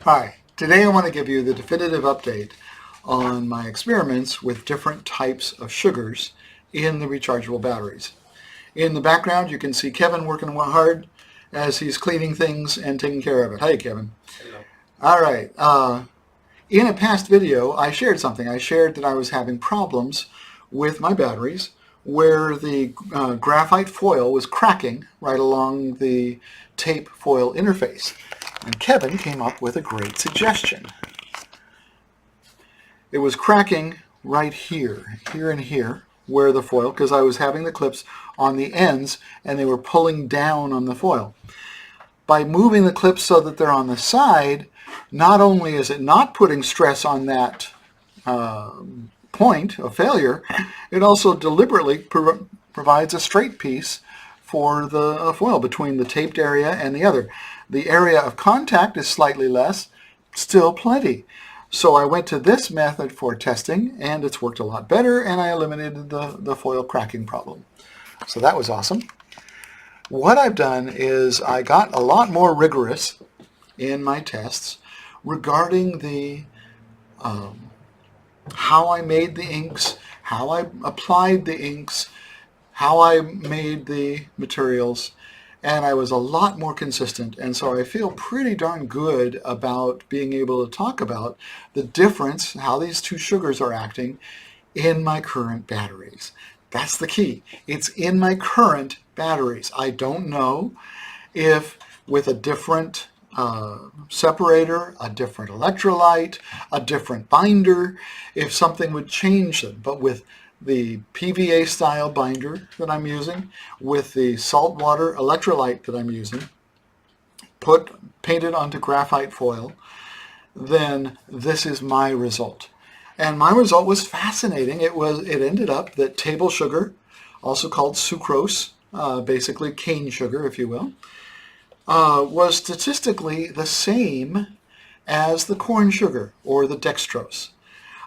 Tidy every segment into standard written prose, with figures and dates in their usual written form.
Hi, today I want to give you the definitive update on my experiments with different types of sugars in the rechargeable batteries. In the background you can see Kevin working hard as he's cleaning things and taking care of it. Hi Kevin. Hello. All right. In a past video I shared something. I shared that I was having problems with my batteries where the graphite foil was cracking right along the tape foil interface. And Kevin came up with a great suggestion. It was cracking right here and here, where the foil, because I was having the clips on the ends and they were pulling down on the foil. By moving the clips so that they're on the side, not only is it not putting stress on that point of failure, it also deliberately provides a straight piece for the foil between the taped area and the other. The area of contact is slightly less, still plenty. So I went to this method for testing, and it's worked a lot better, and I eliminated the foil cracking problem. So that was awesome. What I've done is I got a lot more rigorous in my tests regarding the how I made the inks, how I applied the inks, how I made the materials, and I was a lot more consistent. And so I feel pretty darn good about being able to talk about the difference, how these two sugars are acting in my current batteries. That's the key. It's in my current batteries. I don't know if with a different separator, a different electrolyte, a different binder, if something would change them. But with the PVA style binder that I'm using, with the saltwater electrolyte that I'm using, painted onto graphite foil, then this is my result. And my result was fascinating. It ended up that table sugar, also called sucrose, basically cane sugar, if you will, was statistically the same as the corn sugar or the dextrose.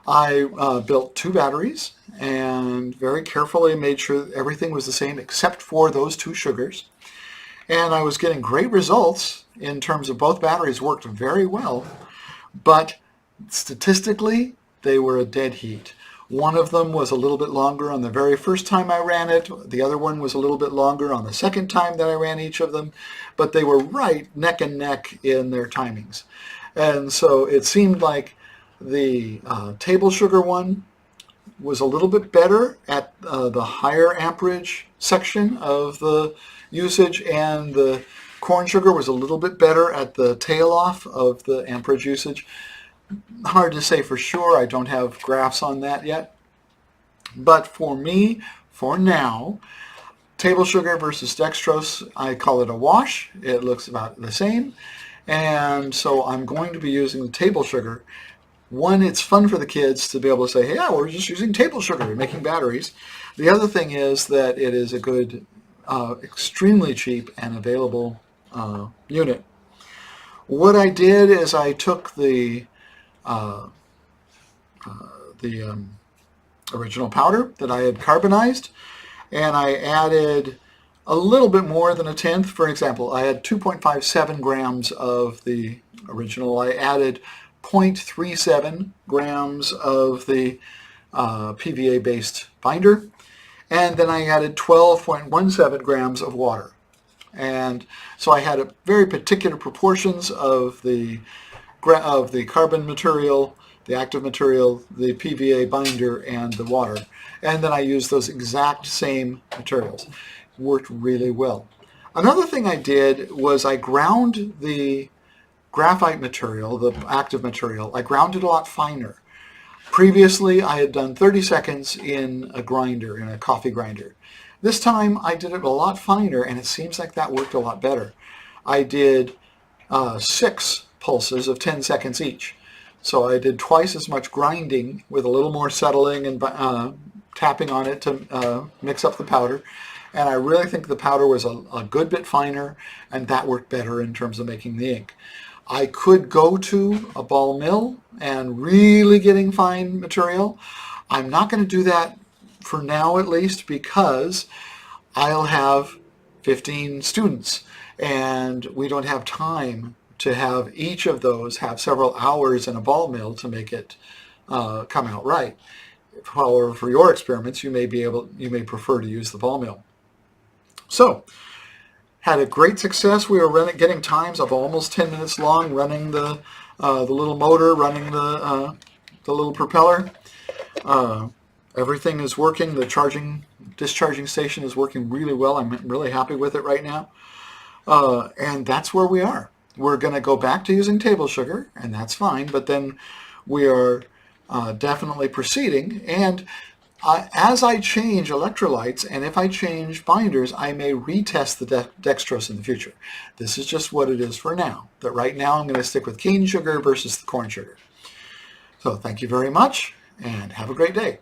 I built two batteries and very carefully made sure that everything was the same except for those two sugars. And I was getting great results in terms of both batteries worked very well, but statistically they were a dead heat. One of them was a little bit longer on the very first time I ran it. The other one was a little bit longer on the second time that I ran each of them, but they were right neck and neck in their timings. And so it seemed like the table sugar one was a little bit better at the higher amperage section of the usage, and the corn sugar was a little bit better at the tail off of the amperage usage. Hard to say for sure. I don't have graphs on that yet. But for me, for now, table sugar versus dextrose, I call it a wash. It looks about the same. And so I'm going to be using the table sugar. One, it's fun for the kids to be able to say, hey, yeah, we're just using table sugar, we're making batteries. The other thing is that it is a good, extremely cheap and available unit. What I did is I took the original powder that I had carbonized, and I added a little bit more than a tenth. For example, I had 2.57 grams of the original. I added 0.37 grams of the PVA-based binder, and then I added 12.17 grams of water. And so I had very particular proportions of the carbon material, the active material, the PVA binder, and the water. And then I used those exact same materials. It worked really well. Another thing I did was I ground the graphite material, the active material, I ground it a lot finer. Previously, I had done 30 seconds in a grinder, in a coffee grinder. This time, I did it a lot finer, and it seems like that worked a lot better. I did 6 pulses of 10 seconds each. So I did twice as much grinding with a little more settling and tapping on it to mix up the powder. And I really think the powder was a good bit finer, and that worked better in terms of making the ink. I could go to a ball mill and really getting fine material. I'm not going to do that for now, at least, because I'll have 15 students and we don't have time to have each of those have several hours in a ball mill to make it come out right. However, for your experiments, you may prefer to use the ball mill. So, had a great success. We were getting times of almost 10 minutes long, running the little motor, running the little propeller. Everything is working. The discharging station is working really well. I'm really happy with it right now. And that's where we are. We're going to go back to using table sugar, and that's fine, but then we are definitely proceeding. And as I change electrolytes, and if I change binders, I may retest the dextrose in the future. This is just what it is for now. That right now I'm going to stick with cane sugar versus the corn sugar. So thank you very much, and have a great day.